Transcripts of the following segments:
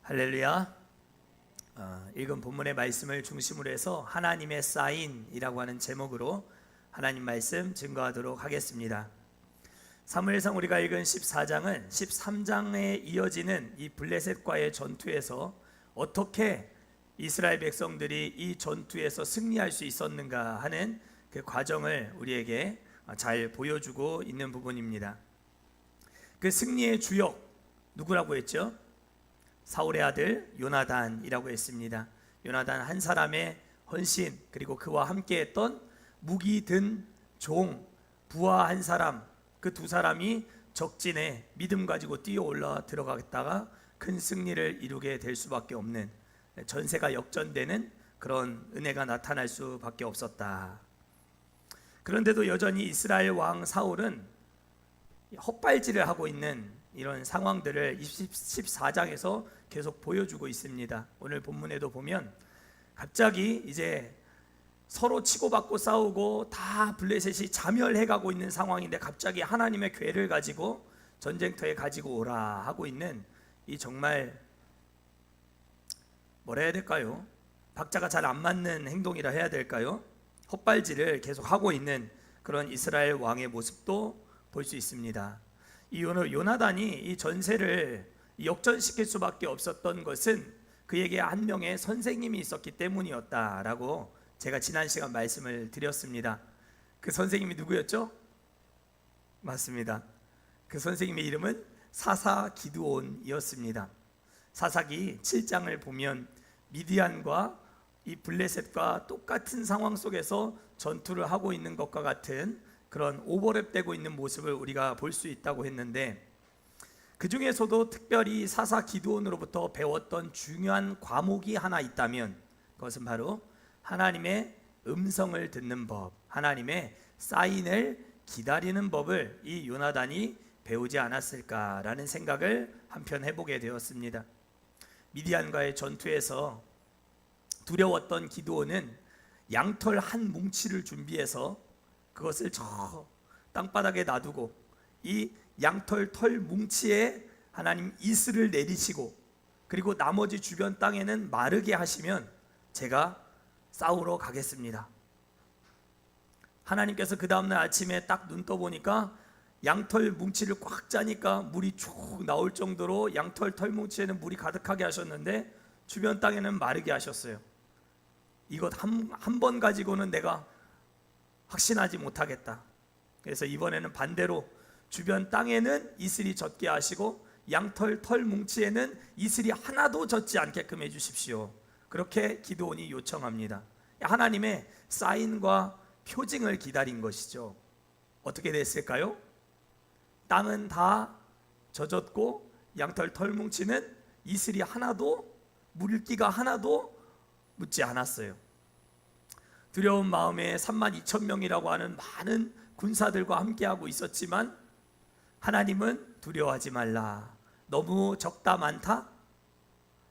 할렐루야. 읽은 본문의 말씀을 중심으로 해서 하나님의 사인이라고 하는 제목으로 하나님 말씀 증거하도록 하겠습니다. 사무엘상 우리가 읽은 14장은 13장에 이어지는 이 블레셋과의 전투에서 어떻게 이스라엘 백성들이 이 전투에서 승리할 수 있었는가 하는 그 과정을 우리에게 잘 보여주고 있는 부분입니다. 그 승리의 주역 누구라고 했죠? 사울의 아들 요나단이라고 했습니다. 요나단 한 사람의 헌신, 그리고 그와 함께했던 무기 든 종 부하 한 사람, 그 두 사람이 적진에 믿음 가지고 뛰어 올라 들어가다가 큰 승리를 이루게 될 수밖에 없는, 전세가 역전되는 그런 은혜가 나타날 수밖에 없었다. 그런데도 여전히 이스라엘 왕 사울은 헛발질을 하고 있는 이런 상황들을 14장에서 계속 보여주고 있습니다. 오늘 본문에도 보면 갑자기 이제 서로 치고받고 싸우고 다 블레셋이 자멸해가고 있는 상황인데 갑자기 하나님의 궤를 가지고 전쟁터에 가지고 오라 하고 있는 이 정말 뭐라 해야 될까요? 박자가 잘 안 맞는 행동이라 해야 될까요? 헛발질을 계속 하고 있는 그런 이스라엘 왕의 모습도 볼 수 있습니다. 이 요나단이 이 전세를 역전시킬 수밖에 없었던 것은 그에게 한 명의 선생님이 있었기 때문이었다라고 제가 지난 시간 말씀을 드렸습니다. 그 선생님이 누구였죠? 맞습니다. 그 선생님의 이름은 사사 기드온이었습니다. 사사기 7장을 보면 미디안과 이 블레셋과 똑같은 상황 속에서 전투를 하고 있는 것과 같은 그런 오버랩되고 있는 모습을 우리가 볼 수 있다고 했는데, 그 중에서도 특별히 사사 기드온으로부터 배웠던 중요한 과목이 하나 있다면 그것은 바로 하나님의 음성을 듣는 법, 하나님의 사인을 기다리는 법을 이 요나단이 배우지 않았을까라는 생각을 한편 해보게 되었습니다. 미디안과의 전투에서 두려웠던 기드온은 양털 한 뭉치를 준비해서 그것을 저 땅바닥에 놔두고 이 양털 털 뭉치에 하나님 이슬을 내리시고, 그리고 나머지 주변 땅에는 마르게 하시면 제가 싸우러 가겠습니다. 하나님께서 그 다음날 아침에 딱 눈 떠보니까 양털 뭉치를 꽉 짜니까 물이 쭉 나올 정도로 양털 털 뭉치에는 물이 가득하게 하셨는데 주변 땅에는 마르게 하셨어요. 이것 한 번 가지고는 내가 확신하지 못하겠다. 그래서 이번에는 반대로 주변 땅에는 이슬이 젖게 하시고 양털 털 뭉치에는 이슬이 하나도 젖지 않게끔 해주십시오. 그렇게 기드온이 요청합니다. 하나님의 사인과 표징을 기다린 것이죠. 어떻게 됐을까요? 땅은 다 젖었고 양털 털 뭉치는 이슬이 하나도, 물기가 하나도 묻지 않았어요. 두려운 마음에 32,000명이라고 하는 많은 군사들과 함께하고 있었지만 하나님은 두려워하지 말라. 너무 적다 많다?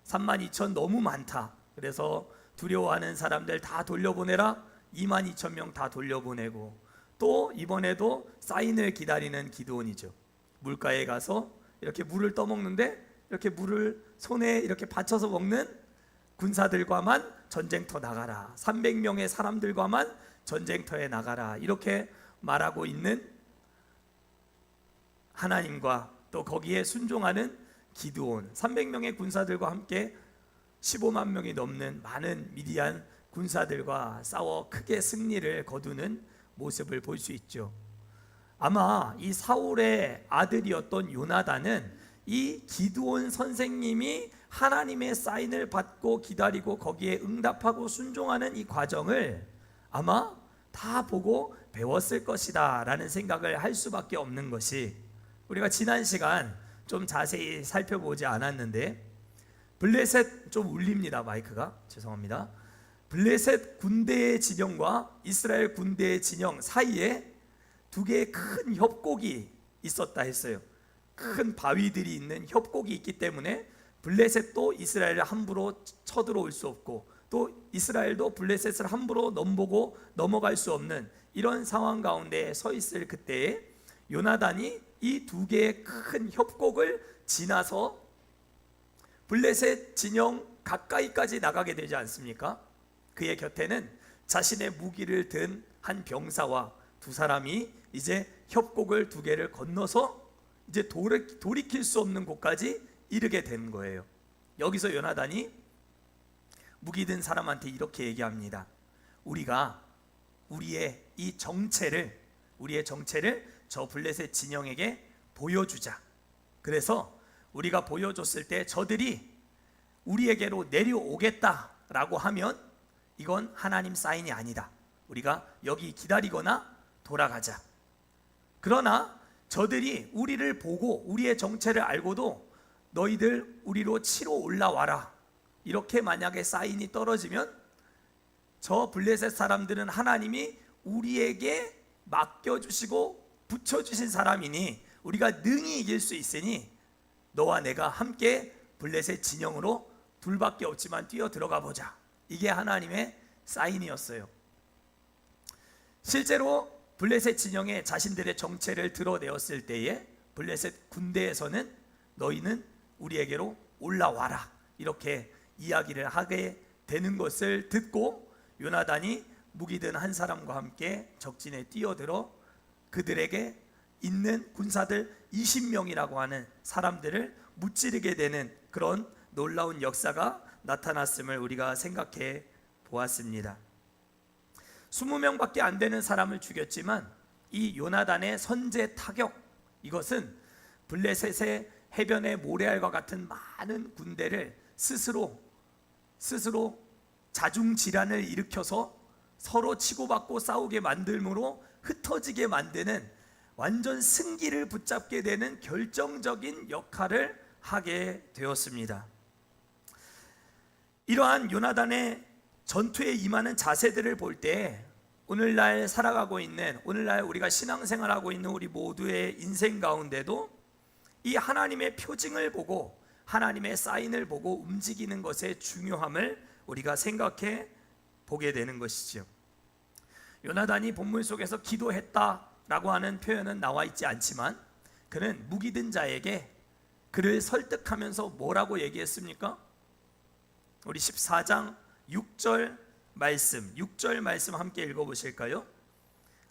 32,000 너무 많다. 그래서 두려워하는 사람들 다 돌려보내라. 22,000명 다 돌려보내고, 또 이번에도 사인을 기다리는 기드온이죠. 물가에 가서 이렇게 물을 떠먹는데 이렇게 물을 손에 이렇게 받쳐서 먹는 군사들과만 전쟁터 나가라. 300명의 사람들과만 전쟁터에 나가라. 이렇게 말하고 있는 하나님과 또 거기에 순종하는 기드온, 300명의 군사들과 함께 15만 명이 넘는 많은 미디안 군사들과 싸워 크게 승리를 거두는 모습을 볼 수 있죠. 아마 이 사울의 아들이었던 요나단은 이 기드온 선생님이 하나님의 사인을 받고 기다리고 거기에 응답하고 순종하는 이 과정을 아마 다 보고 배웠을 것이다 라는 생각을 할 수밖에 없는 것이, 우리가 지난 시간 좀 자세히 살펴보지 않았는데, 블레셋 좀 울립니다. 마이크가 죄송합니다. 블레셋 군대의 진영과 이스라엘 군대의 진영 사이에 두 개의 큰 협곡이 있었다 했어요. 큰 바위들이 있는 협곡이 있기 때문에 블레셋도 이스라엘을 함부로 쳐들어올 수 없고, 또 이스라엘도 블레셋을 함부로 넘보고 넘어갈 수 없는 이런 상황 가운데 서 있을 그때에 요나단이 이 두 개의 큰 협곡을 지나서 블레셋 진영 가까이까지 나가게 되지 않습니까? 그의 곁에는 자신의 무기를 든 한 병사와 두 사람이 이제 협곡을 두 개를 건너서 이제 돌이킬 수 없는 곳까지 이르게 된 거예요. 여기서 요나단이 무기 든 사람한테 이렇게 얘기합니다. 우리가 우리의 정체를 저 블레셋 진영에게 보여주자. 그래서 우리가 보여줬을 때 저들이 우리에게로 내려오겠다라고 하면 이건 하나님 사인이 아니다. 우리가 여기 기다리거나 돌아가자. 그러나 저들이 우리를 보고 우리의 정체를 알고도 너희들 우리로 치러 올라와라, 이렇게 만약에 사인이 떨어지면 저 블레셋 사람들은 하나님이 우리에게 맡겨주시고 붙여주신 사람이니 우리가 능히 이길 수 있으니 너와 내가 함께 블레셋 진영으로 둘밖에 없지만 뛰어 들어가 보자. 이게 하나님의 사인이었어요. 실제로 블레셋 진영에 자신들의 정체를 드러내었을 때에 블레셋 군대에서는 너희는 우리에게로 올라와라, 이렇게 이야기를 하게 되는 것을 듣고 요나단이 무기 든 한 사람과 함께 적진에 뛰어들어 그들에게 있는 군사들 20명이라고 하는 사람들을 무찌르게 되는 그런 놀라운 역사가 나타났음을 우리가 생각해 보았습니다. 20명밖에 안 되는 사람을 죽였지만 이 요나단의 선제 타격, 이것은 블레셋의 해변의 모래알과 같은 많은 군대를 스스로 자중질환을 일으켜서 서로 치고받고 싸우게 만들므로 흩어지게 만드는 완전 승기를 붙잡게 되는 결정적인 역할을 하게 되었습니다. 이러한 요나단의 전투에 임하는 자세들을 볼 때 오늘날 살아가고 있는, 오늘날 우리가 신앙생활하고 있는 우리 모두의 인생 가운데도 이 하나님의 표징을 보고 하나님의 사인을 보고 움직이는 것의 중요함을 우리가 생각해 보게 되는 것이죠. 요나단이 본문 속에서 기도했다라고 하는 표현은 나와 있지 않지만 그는 무기 든 자에게 그를 설득하면서 뭐라고 얘기했습니까? 우리 14장 6절 말씀 함께 읽어보실까요?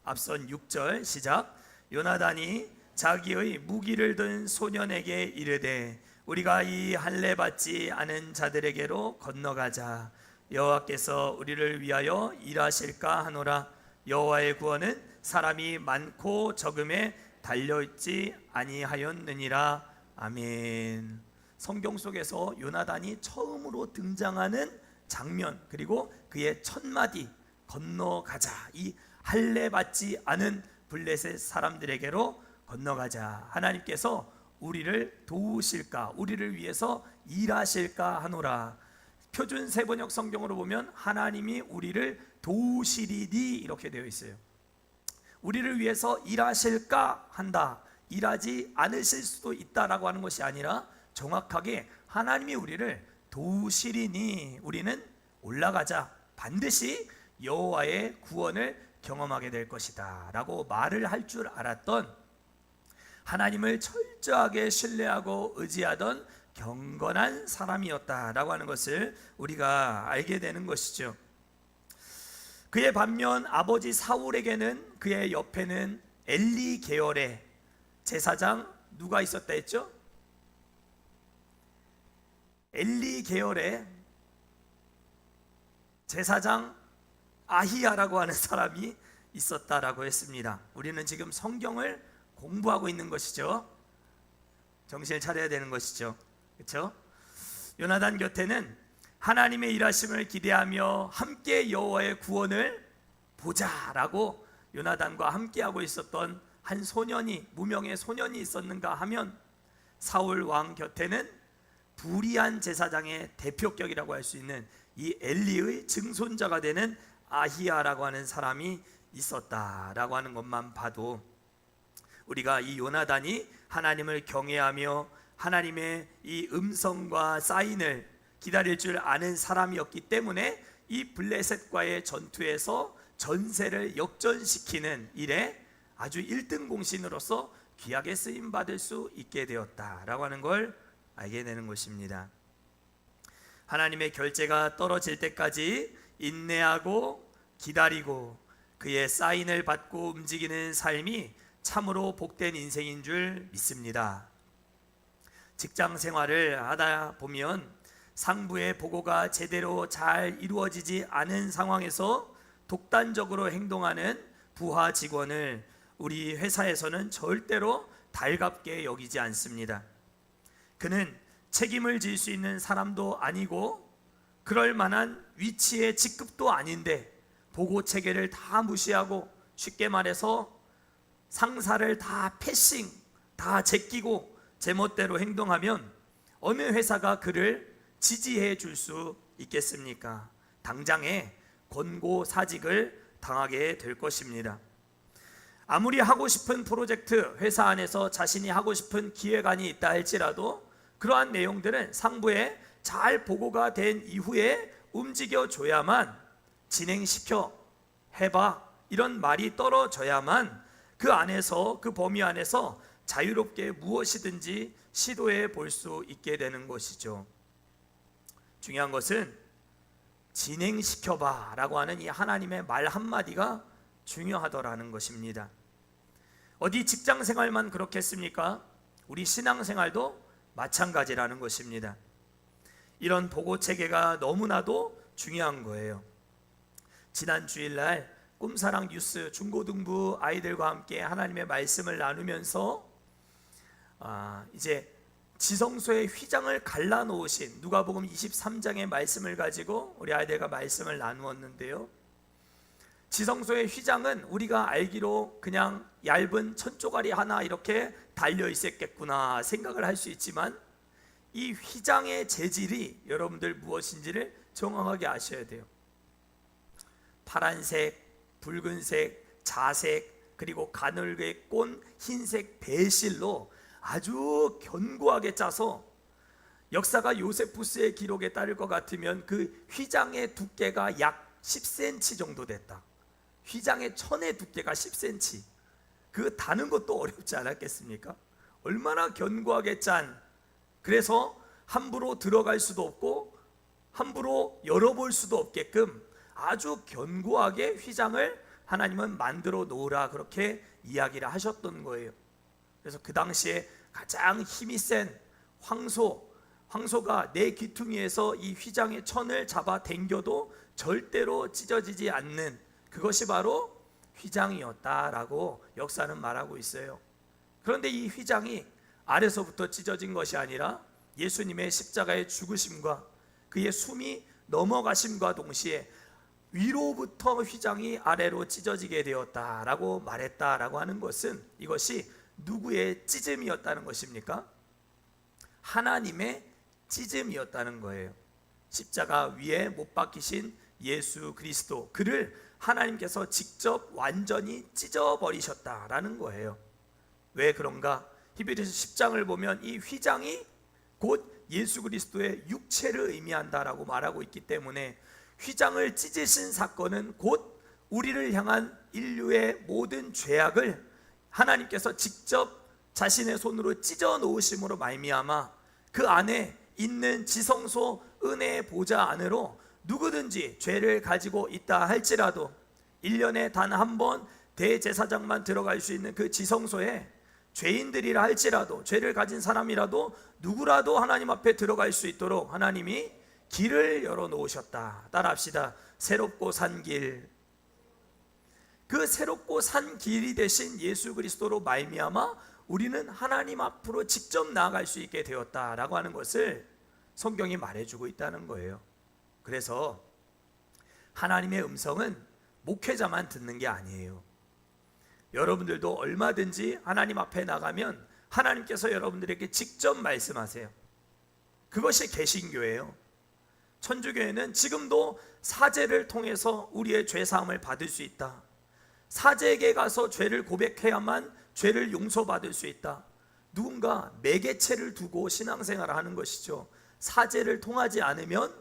앞선 6절 시작. 요나단이 자기의 무기를 든 소년에게 이르되 우리가 이 할례 받지 않은 자들에게로 건너가자. 여호와께서 우리를 위하여 일하실까 하노라. 여호와의 구원은 사람이 많고 적음에 달려있지 아니하였느니라. 아멘. 성경 속에서 요나단이 처음으로 등장하는 장면, 그리고 그의 첫 마디 건너가자, 이 할례 받지 않은 블레셋 사람들에게로 건너가자. 하나님께서 우리를 도우실까, 우리를 위해서 일하실까 하노라. 표준 세번역 성경으로 보면 하나님이 우리를 도우시리니 이렇게 되어 있어요. 우리를 위해서 일하실까 한다, 일하지 않으실 수도 있다라고 하는 것이 아니라 정확하게 하나님이 우리를 도우시리니 우리는 올라가자, 반드시 여호와의 구원을 경험하게 될 것이다 라고 말을 할 줄 알았던, 하나님을 철저하게 신뢰하고 의지하던 경건한 사람이었다라고 하는 것을 우리가 알게 되는 것이죠. 그의 반면 아버지 사울에게는 그의 옆에는 엘리 계열의 제사장 누가 있었다 했죠? 엘리 계열의 제사장 아히야라고 하는 사람이 있었다라고 했습니다. 우리는 지금 성경을 공부하고 있는 것이죠. 정신을 차려야 되는 것이죠. 그렇죠? 요나단 곁에는 하나님의 일하심을 기대하며 함께 여호와의 구원을 보자라고 요나단과 함께하고 있었던 한 소년이, 무명의 소년이 있었는가 하면 사울 왕 곁에는 불의한 제사장의 대표격이라고 할 수 있는 이 엘리의 증손자가 되는 아히야라고 하는 사람이 있었다라고 하는 것만 봐도 우리가 이 요나단이 하나님을 경외하며 하나님의 이 음성과 사인을 기다릴 줄 아는 사람이었기 때문에 이 블레셋과의 전투에서 전세를 역전시키는 일에 아주 1등 공신으로서 귀하게 쓰임 받을 수 있게 되었다라고 하는 걸 알게 되는 것입니다. 하나님의 결제가 떨어질 때까지 인내하고 기다리고 그의 사인을 받고 움직이는 삶이 참으로 복된 인생인 줄 믿습니다. 직장 생활을 하다 보면 상부의 보고가 제대로 잘 이루어지지 않은 상황에서 독단적으로 행동하는 부하 직원을 우리 회사에서는 절대로 달갑게 여기지 않습니다. 그는 책임을 질 수 있는 사람도 아니고 그럴 만한 위치의 직급도 아닌데 보고 체계를 다 무시하고, 쉽게 말해서 상사를 다 패싱, 다 제끼고 제멋대로 행동하면 어느 회사가 그를 지지해 줄 수 있겠습니까? 당장에 권고사직을 당하게 될 것입니다. 아무리 하고 싶은 프로젝트, 회사 안에서 자신이 하고 싶은 기획안이 있다 할지라도 그러한 내용들은 상부에 잘 보고가 된 이후에 움직여줘야만, 진행시켜 해봐 이런 말이 떨어져야만 그 안에서, 그 범위 안에서 자유롭게 무엇이든지 시도해 볼 수 있게 되는 것이죠. 중요한 것은 진행시켜봐 라고 하는 이 하나님의 말 한마디가 중요하더라는 것입니다. 어디 직장생활만 그렇겠습니까? 우리 신앙생활도 마찬가지라는 것입니다. 이런 보고체계가 너무나도 중요한 거예요. 지난 주일날 꿈사랑 뉴스 중고등부 아이들과 함께 하나님의 말씀을 나누면서 이제 지성소의 휘장을 갈라놓으신 누가복음 23장의 말씀을 가지고 우리 아이들과 말씀을 나누었는데요, 지성소의 휘장은 우리가 알기로 그냥 얇은 천조가리 하나 이렇게 달려 있었겠구나 생각을 할 수 있지만 이 휘장의 재질이 여러분들 무엇인지를 정확하게 아셔야 돼요. 파란색, 붉은색, 자색, 그리고 가늘게 꼰 흰색 배실로 아주 견고하게 짜서, 역사가 요세푸스의 기록에 따를 것 같으면 그 휘장의 두께가 약 10cm 정도 됐다. 휘장의 천의 두께가 10cm. 그 다는 것도 어렵지 않았겠습니까? 얼마나 견고하게 짠, 그래서 함부로 들어갈 수도 없고 함부로 열어볼 수도 없게끔 아주 견고하게 휘장을 하나님은 만들어 놓으라, 그렇게 이야기를 하셨던 거예요. 그래서 그 당시에 가장 힘이 센 황소가 내 귀퉁이에서 이 휘장의 천을 잡아 당겨도 절대로 찢어지지 않는, 그것이 바로 휘장이었다라고 역사는 말하고 있어요. 그런데 이 휘장이 아래서부터 찢어진 것이 아니라 예수님의 십자가의 죽으심과 그의 숨이 넘어가심과 동시에 위로부터 휘장이 아래로 찢어지게 되었다라고 말했다라고 하는 것은, 이것이 누구의 찢음이었다는 것입니까? 하나님의 찢음이었다는 거예요. 십자가 위에 못 박히신 예수 그리스도, 그를 하나님께서 직접 완전히 찢어버리셨다라는 거예요. 왜 그런가? 히브리서 10장을 보면 이 휘장이 곧 예수 그리스도의 육체를 의미한다라고 말하고 있기 때문에 휘장을 찢으신 사건은 곧 우리를 향한 인류의 모든 죄악을 하나님께서 직접 자신의 손으로 찢어 놓으심으로 말미암아 그 안에 있는 지성소 은혜의 보좌 안으로 누구든지 죄를 가지고 있다 할지라도 1년에 단 한 번 대제사장만 들어갈 수 있는 그 지성소에 죄인들이라 할지라도, 죄를 가진 사람이라도 누구라도 하나님 앞에 들어갈 수 있도록 하나님이 길을 열어놓으셨다. 따라합시다. 새롭고 산 길. 그 새롭고 산 길이 되신 예수 그리스도로 말미암아 우리는 하나님 앞으로 직접 나아갈 수 있게 되었다라고 하는 것을 성경이 말해주고 있다는 거예요. 그래서 하나님의 음성은 목회자만 듣는 게 아니에요. 여러분들도 얼마든지 하나님 앞에 나가면 하나님께서 여러분들에게 직접 말씀하세요. 그것이 개신교예요. 천주교회는 지금도 사제를 통해서 우리의 죄사함을 받을 수 있다. 사제에게 가서 죄를 고백해야만 죄를 용서받을 수 있다. 누군가 매개체를 두고 신앙생활을 하는 것이죠. 사제를 통하지 않으면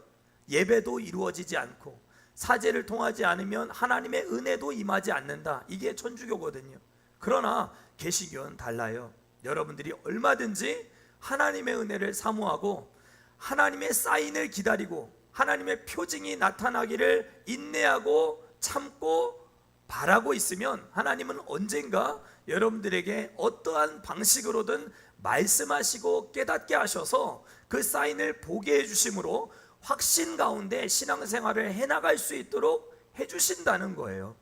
예배도 이루어지지 않고, 사제를 통하지 않으면 하나님의 은혜도 임하지 않는다. 이게 천주교거든요. 그러나 개신교는 달라요. 여러분들이 얼마든지 하나님의 은혜를 사모하고 하나님의 사인을 기다리고 하나님의 표징이 나타나기를 인내하고 참고 바라고 있으면 하나님은 언젠가 여러분들에게 어떠한 방식으로든 말씀하시고 깨닫게 하셔서 그 사인을 보게 해주심으로 확신 가운데 신앙생활을 해나갈 수 있도록 해주신다는 거예요.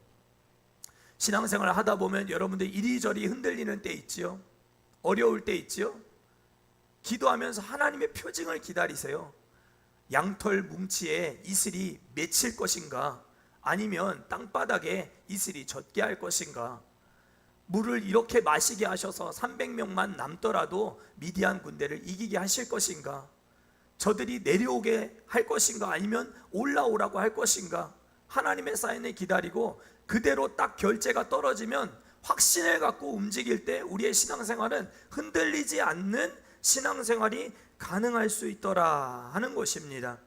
신앙생활을 하다 보면 여러분들 이리저리 흔들리는 때 있지요. 어려울 때 있지요. 기도하면서 하나님의 표징을 기다리세요. 양털 뭉치에 이슬이 맺힐 것인가, 아니면 땅바닥에 이슬이 젖게 할 것인가, 물을 이렇게 마시게 하셔서 300명만 남더라도 미디안 군대를 이기게 하실 것인가, 저들이 내려오게 할 것인가, 아니면 올라오라고 할 것인가, 하나님의 사인을 기다리고 그대로 딱 결제가 떨어지면 확신을 갖고 움직일 때 우리의 신앙생활은 흔들리지 않는 신앙생활이 가능할 수 있더라 하는 것입니다.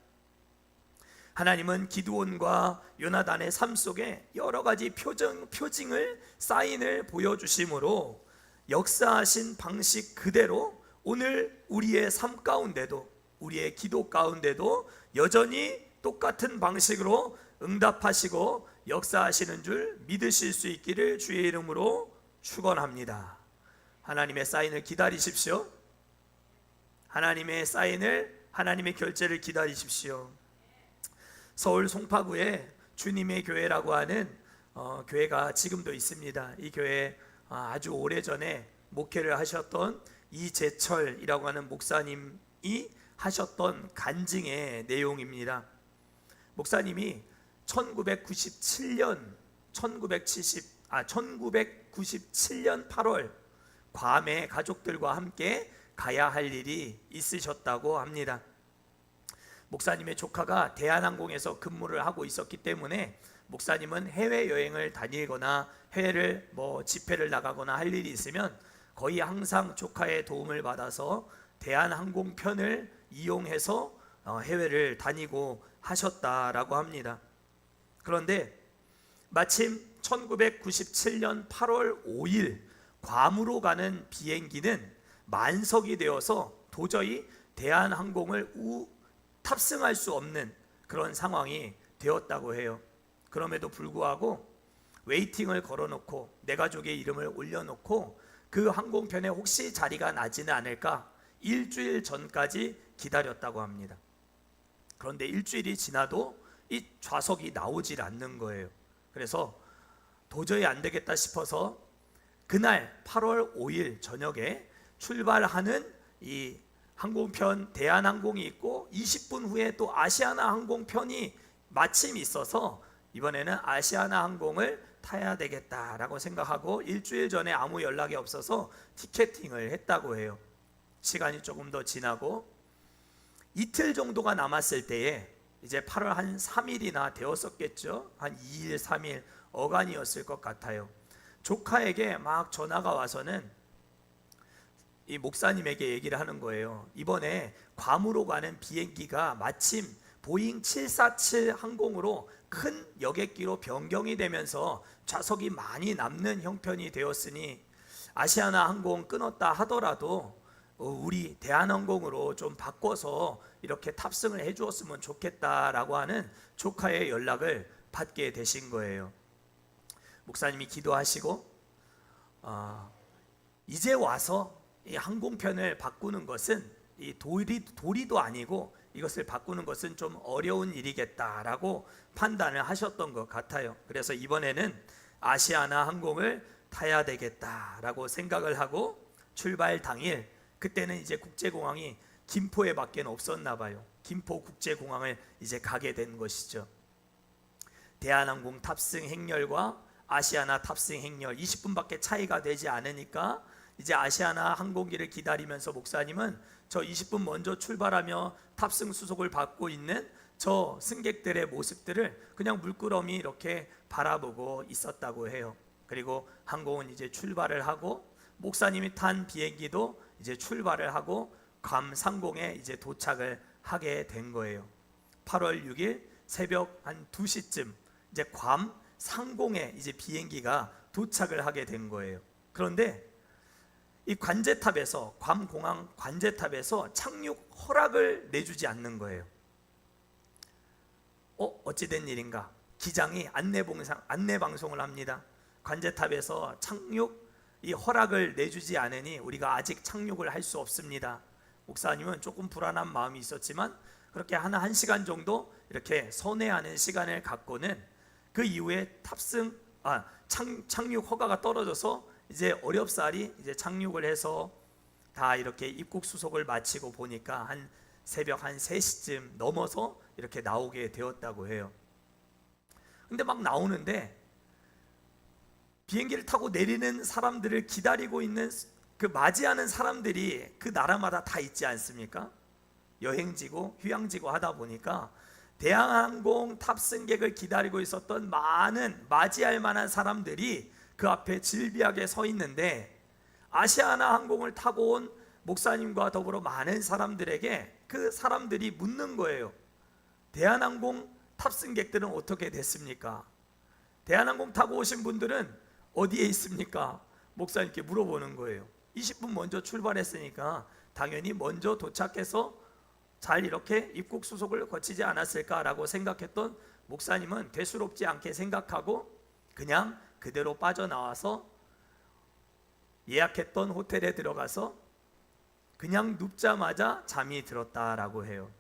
하나님은 기드온과 요나단의 삶 속에 여러 가지 표징을 사인을 보여주심으로 역사하신 방식 그대로 오늘 우리의 삶 가운데도, 우리의 기도 가운데도 여전히 똑같은 방식으로 응답하시고 역사하시는 줄 믿으실 수 있기를 주의 이름으로 축원합니다. 하나님의 사인을 기다리십시오. 하나님의 사인을, 하나님의 결제를 기다리십시오. 서울 송파구에 주님의 교회라고 하는 교회가 지금도 있습니다. 이 교회 아주 오래전에 목회를 하셨던 이재철이라고 하는 목사님이 하셨던 간증의 내용입니다. 목사님이 1997년 8월 괌에 가족들과 함께 가야 할 일이 있으셨다고 합니다. 목사님의 조카가 대한항공에서 근무를 하고 있었기 때문에 목사님은 해외여행을 다니거나 해외를 집회를 나가거나 할 일이 있으면 거의 항상 조카의 도움을 받아서 대한항공 편을 이용해서 해외를 다니고 하셨다라고 합니다. 그런데 마침 1997년 8월 5일 괌으로 가는 비행기는 만석이 되어서 도저히 대한항공을 탑승할 수 없는 그런 상황이 되었다고 해요. 그럼에도 불구하고 웨이팅을 걸어놓고 내 가족의 이름을 올려놓고 그 항공편에 혹시 자리가 나지는 않을까 일주일 전까지 기다렸다고 합니다. 그런데 일주일이 지나도 이 좌석이 나오질 않는 거예요. 그래서 도저히 안 되겠다 싶어서 그날 8월 5일 저녁에 출발하는 이 항공편 대한항공이 있고 20분 후에 또 아시아나 항공편이 마침 있어서 이번에는 아시아나 항공을 타야 되겠다라고 생각하고 일주일 전에 아무 연락이 없어서 티켓팅을 했다고 해요. 시간이 조금 더 지나고 이틀 정도가 남았을 때에 이제 8월 한 3일이나 되었었겠죠. 한 2일 3일 어간이었을 것 같아요. 조카에게 막 전화가 와서는 이 목사님에게 얘기를 하는 거예요. 이번에 괌으로 가는 비행기가 마침 보잉 747 항공으로 큰 여객기로 변경이 되면서 좌석이 많이 남는 형편이 되었으니 아시아나 항공 끊었다 하더라도 우리 대한항공으로 좀 바꿔서 이렇게 탑승을 해주었으면 좋겠다라고 하는 조카의 연락을 받게 되신 거예요. 목사님이 기도하시고 이제 와서 이 항공편을 바꾸는 것은 이 도리도 아니고 이것을 바꾸는 것은 좀 어려운 일이겠다라고 판단을 하셨던 것 같아요. 그래서 이번에는 아시아나 항공을 타야 되겠다라고 생각을 하고 출발 당일, 그때는 이제 국제공항이 김포에 밖에 없었나 봐요. 김포 국제공항을 이제 가게 된 것이죠. 대한항공 탑승 행렬과 아시아나 탑승 행렬 20분밖에 차이가 되지 않으니까 이제 아시아나 항공기를 기다리면서 목사님은 저 20분 먼저 출발하며 탑승 수속을 받고 있는 저 승객들의 모습들을 그냥 물끄러미 이렇게 바라보고 있었다고 해요. 그리고 항공은 이제 출발을 하고 목사님이 탄 비행기도 이제 출발을 하고 괌 상공에 이제 도착을 하게 된 거예요. 8월 6일 새벽 한 2시쯤 이제 괌 상공에 이제 비행기가 도착을 하게 된 거예요. 그런데 이 관제탑에서, 괌 공항 관제탑에서 착륙 허락을 내주지 않는 거예요. 어찌된 일인가? 기장이 안내 방송을 합니다. 관제탑에서 착륙 이 허락을 내주지 않으니 우리가 아직 착륙을 할 수 없습니다. 목사님은 조금 불안한 마음이 있었지만 그렇게 한 1시간 정도 이렇게 선회하는 시간을 갖고는 그 이후에 착륙 허가가 떨어져서 이제 어렵사리 이제 착륙을 해서 다 이렇게 입국 수속을 마치고 보니까 한 새벽 한 3시쯤 넘어서 이렇게 나오게 되었다고 해요. 근데 막 나오는데 비행기를 타고 내리는 사람들을 기다리고 있는 그 맞이하는 사람들이 그 나라마다 다 있지 않습니까? 여행지고 휴양지고 하다 보니까 대한항공 탑승객을 기다리고 있었던 많은 맞이할 만한 사람들이 그 앞에 질비하게 서 있는데 아시아나 항공을 타고 온 목사님과 더불어 많은 사람들에게 그 사람들이 묻는 거예요. 대한항공 탑승객들은 어떻게 됐습니까? 대한항공 타고 오신 분들은 어디에 있습니까? 목사님께 물어보는 거예요. 20분 먼저 출발했으니까 당연히 먼저 도착해서 잘 이렇게 입국 수속을 거치지 않았을까라고 생각했던 목사님은 대수롭지 않게 생각하고 그냥 그대로 빠져나와서 예약했던 호텔에 들어가서 그냥 눕자마자 잠이 들었다라고 해요.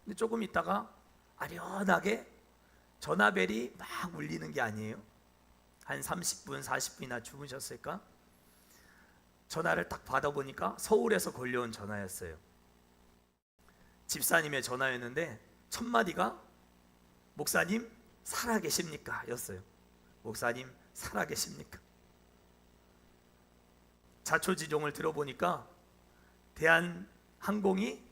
근데 조금 있다가 아련하게 전화벨이 막 울리는 게 아니에요. 한 30분, 40분이나 주무셨을까? 전화를 딱 받아보니까 서울에서 걸려온 전화였어요. 집사님의 전화였는데 첫 마디가 목사님 살아계십니까? 였어요. 목사님 살아계십니까? 자초지종을 들어보니까 대한항공이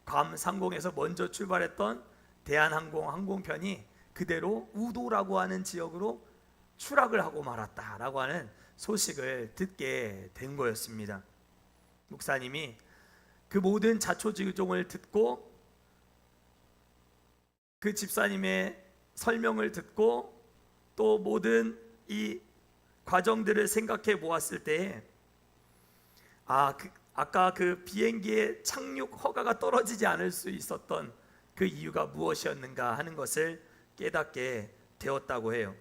괌 상공에서 먼저 출발했던 대한항공 항공편이 그대로 우도라고 하는 지역으로 추락을 하고 말았다라고 하는 소식을 듣게 된 거였습니다. 목사님이 그 모든 자초지종을 듣고 그 집사님의 설명을 듣고 또 모든 이 과정들을 생각해 보았을 때 아까 그 비행기의 착륙 허가가 떨어지지 않을 수 있었던 그 이유가 무엇이었는가 하는 것을 깨닫게 되었다고 해요.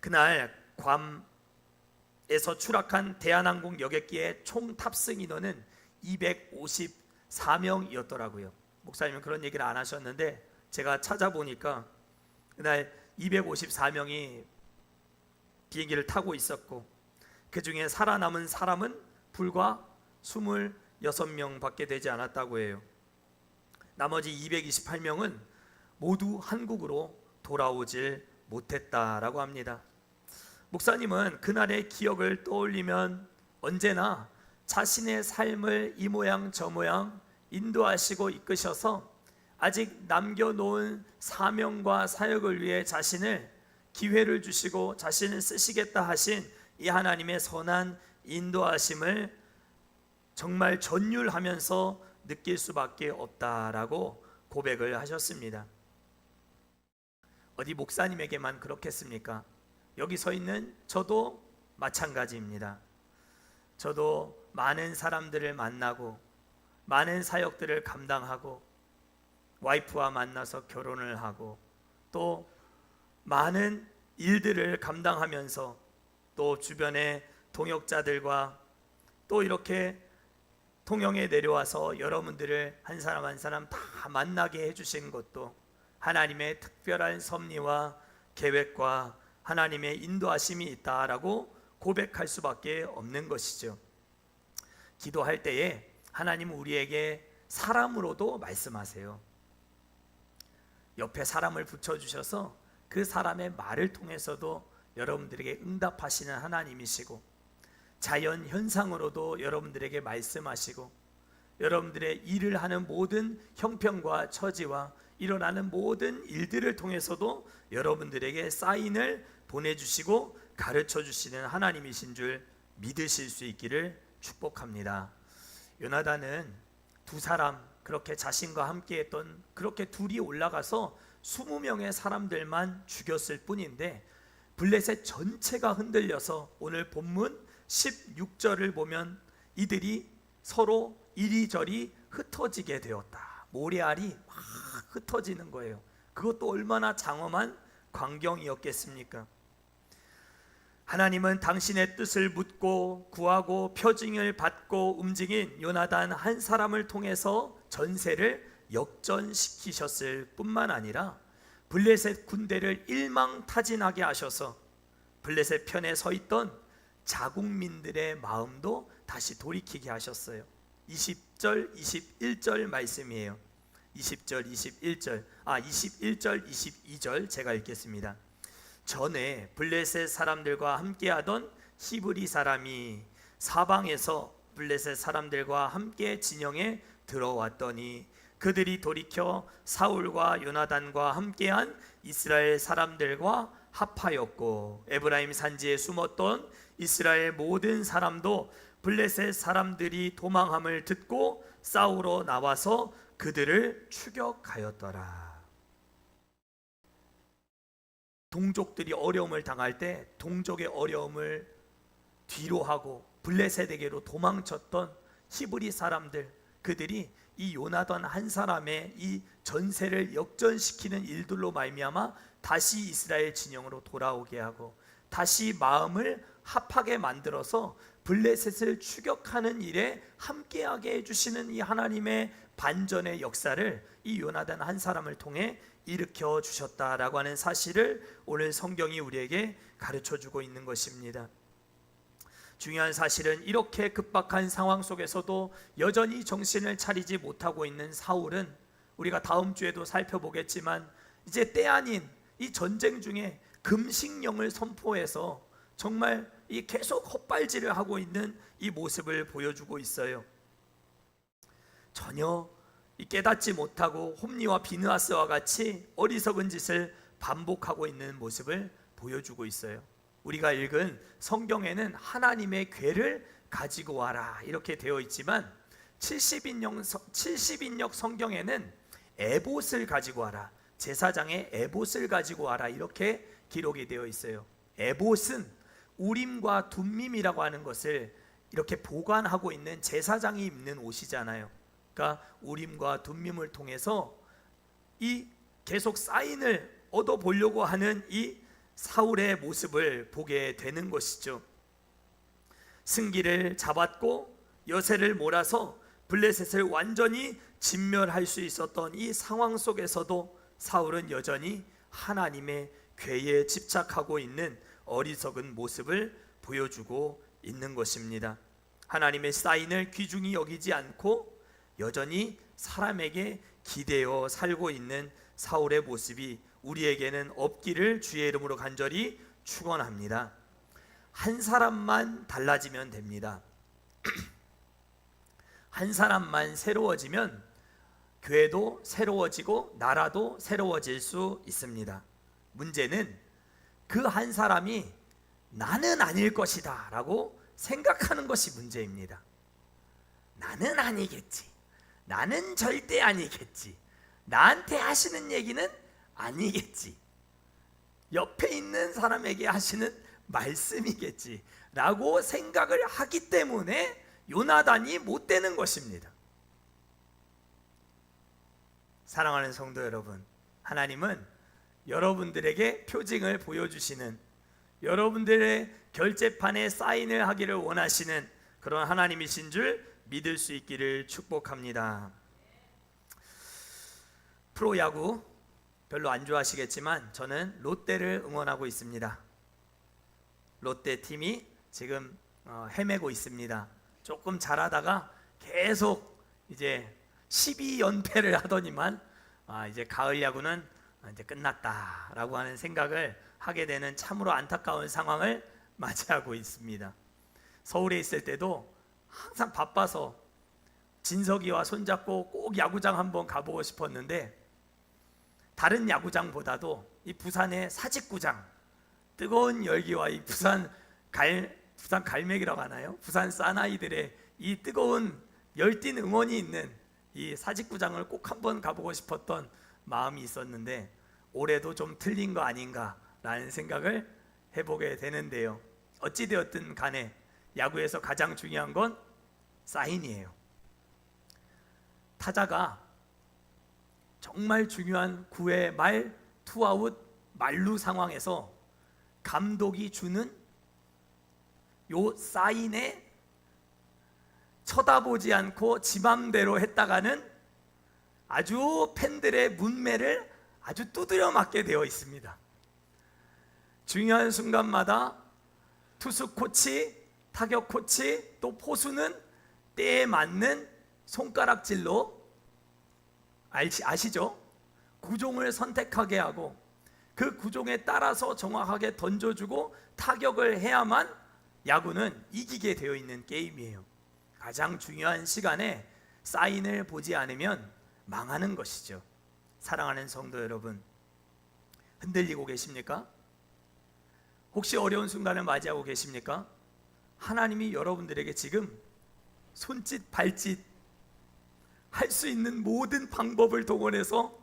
그날 괌에서 추락한 대한항공 여객기의 총 탑승 인원은 254명이었더라고요. 목사님은 그런 얘기를 안 하셨는데 제가 찾아보니까 그날 254명이 비행기를 타고 있었고 그 중에 살아남은 사람은 불과 26명밖에 되지 않았다고 해요. 나머지 228명은 모두 한국으로 돌아오질 못했다라고 합니다. 목사님은 그날의 기억을 떠올리면 언제나 자신의 삶을 이 모양 저 모양 인도하시고 이끄셔서 아직 남겨놓은 사명과 사역을 위해 자신을 기회를 주시고 자신을 쓰시겠다 하신 이 하나님의 선한 인도하심을 정말 전율하면서 느낄 수밖에 없다라고 고백을 하셨습니다. 어디 목사님에게만 그렇겠습니까? 여기 서 있는 저도 마찬가지입니다. 저도 많은 사람들을 만나고 많은 사역들을 감당하고 와이프와 만나서 결혼을 하고 또 많은 일들을 감당하면서 또 주변의 동역자들과 또 이렇게 통영에 내려와서 여러분들을 한 사람 한 사람 다 만나게 해주신 것도 하나님의 특별한 섭리와 계획과 하나님의 인도하심이 있다라고 고백할 수밖에 없는 것이죠. 기도할 때에 하나님은 우리에게 사람으로도 말씀하세요. 옆에 사람을 붙여주셔서 그 사람의 말을 통해서도 여러분들에게 응답하시는 하나님이시고 자연 현상으로도 여러분들에게 말씀하시고 여러분들의 일을 하는 모든 형편과 처지와 일어나는 모든 일들을 통해서도 여러분들에게 사인을 보내주시고 가르쳐주시는 하나님이신 줄 믿으실 수 있기를 축복합니다. 요나단은 두 사람 그렇게 자신과 함께 했던 그렇게 둘이 올라가서 20명의 사람들만 죽였을 뿐인데 블레셋 전체가 흔들려서 오늘 본문 16절을 보면 이들이 서로 이리저리 흩어지게 되었다. 모래알이 막 흩어지는 거예요. 그것도 얼마나 장엄한 광경이었겠습니까? 하나님은 당신의 뜻을 묻고 구하고 표징을 받고 움직인 요나단 한 사람을 통해서 전세를 역전시키셨을 뿐만 아니라 블레셋 군대를 일망타진하게 하셔서 블레셋 편에 서 있던 자국민들의 마음도 다시 돌이키게 하셨어요. 20절, 21절 말씀이에요. 20절, 21절, 22절 제가 읽겠습니다. 전에 블레셋 사람들과 함께하던 히브리 사람이 사방에서 블레셋 사람들과 함께 진영에 들어왔더니 그들이 돌이켜 사울과 요나단과 함께한 이스라엘 사람들과 합하였고 에브라임 산지에 숨었던 이스라엘 모든 사람도 블레셋 사람들이 도망함을 듣고 싸우러 나와서 그들을 추격하였더라. 동족들이 어려움을 당할 때 동족의 어려움을 뒤로하고 블레셋에게로 도망쳤던 히브리 사람들, 그들이 이 요나단 한 사람의 이 전세를 역전시키는 일들로 말미암아 다시 이스라엘 진영으로 돌아오게 하고 다시 마음을 합하게 만들어서 블레셋을 추격하는 일에 함께하게 해주시는 이 하나님의 반전의 역사를 이 요나단 한 사람을 통해 일으켜 주셨다라고 하는 사실을 오늘 성경이 우리에게 가르쳐주고 있는 것입니다. 중요한 사실은 이렇게 급박한 상황 속에서도 여전히 정신을 차리지 못하고 있는 사울은 우리가 다음 주에도 살펴보겠지만 이제 때 아닌 이 전쟁 중에 금식령을 선포해서 정말 이 계속 헛발질을 하고 있는 이 모습을 보여주고 있어요. 전혀 깨닫지 못하고 홈리와 비느하스와 같이 어리석은 짓을 반복하고 있는 모습을 보여주고 있어요. 우리가 읽은 성경에는 하나님의 궤를 가지고 와라 이렇게 되어 있지만 70인역 성경에는 에봇을 가지고 와라, 제사장의 에봇을 가지고 와라 이렇게 기록이 되어 있어요. 에봇은 우림과 둠밈이라고 하는 것을 이렇게 보관하고 있는 제사장이 입는 옷이잖아요. 그러니까 우림과 둠밈을 통해서 이 계속 사인을 얻어 보려고 하는 이 사울의 모습을 보게 되는 것이죠. 승기를 잡았고 여세를 몰아서 블레셋을 완전히 진멸할 수 있었던 이 상황 속에서도 사울은 여전히 하나님의 궤에 집착하고 있는 어리석은 모습을 보여주고 있는 것입니다. 하나님의 사인을 귀중히 여기지 않고 여전히 사람에게 기대어 살고 있는 사울의 모습이 우리에게는 없기를 주의 이름으로 간절히 축원합니다. 한 사람만 달라지면 됩니다. 한 사람만 새로워지면 교회도 새로워지고 나라도 새로워질 수 있습니다. 문제는 그 한 사람이 나는 아닐 것이다 라고 생각하는 것이 문제입니다. 나는 아니겠지, 나는 절대 아니겠지, 나한테 하시는 얘기는 아니겠지, 옆에 있는 사람에게 하시는 말씀이겠지 라고 생각을 하기 때문에 요나단이 못 되는 것입니다. 사랑하는 성도 여러분, 하나님은 여러분들에게 표징을 보여주시는, 여러분들의 결제판에 사인을 하기를 원하시는 그런 하나님이신 줄 믿을 수 있기를 축복합니다. 프로야구 별로 안 좋아하시겠지만 저는 롯데를 응원하고 있습니다. 롯데 팀이 지금 헤매고 있습니다. 조금 잘하다가 계속 이제 12연패를 하더니만 이제 가을 야구는 이제 끝났다라고 하는 생각을 하게 되는 참으로 안타까운 상황을 맞이하고 있습니다. 서울에 있을 때도 항상 바빠서 진석이와 손잡고 꼭 야구장 한번 가보고 싶었는데 다른 야구장보다도 이 부산의 사직구장, 뜨거운 열기와 이 부산 갈매기라고 하나요? 부산 사나이들의 이 뜨거운 열띤 응원이 있는 이 사직구장을 꼭 한번 가보고 싶었던 마음이 있었는데 올해도 좀 틀린 거 아닌가라는 생각을 해보게 되는데요. 어찌되었든 간에 야구에서 가장 중요한 건 사인이에요. 타자가 정말 중요한 9회 말 투아웃 만루 상황에서 감독이 주는 요 사인에 쳐다보지 않고 지 맘대로 했다가는 아주 팬들의 문매를 아주 두드려 맞게 되어 있습니다. 중요한 순간마다 투수 코치, 타격 코치, 또 포수는 때에 맞는 손가락질로 아시죠? 구종을 선택하게 하고 그 구종에 따라서 정확하게 던져주고 타격을 해야만 야구는 이기게 되어 있는 게임이에요. 가장 중요한 시간에 사인을 보지 않으면 망하는 것이죠. 사랑하는 성도 여러분, 흔들리고 계십니까? 혹시 어려운 순간을 맞이하고 계십니까? 하나님이 여러분들에게 지금 손짓 발짓 할 수 있는 모든 방법을 동원해서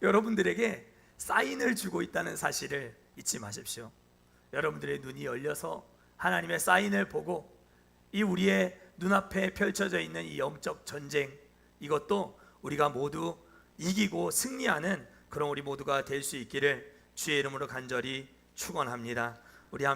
여러분들에게 사인을 주고 있다는 사실을 잊지 마십시오. 여러분들의 눈이 열려서 하나님의 사인을 보고 이 우리의 눈앞에 펼쳐져 있는 이 영적 전쟁, 이것도 우리가 모두 이기고 승리하는 그런 우리 모두가 될 수 있기를 주의 이름으로 간절히 축원합니다. 우리 함께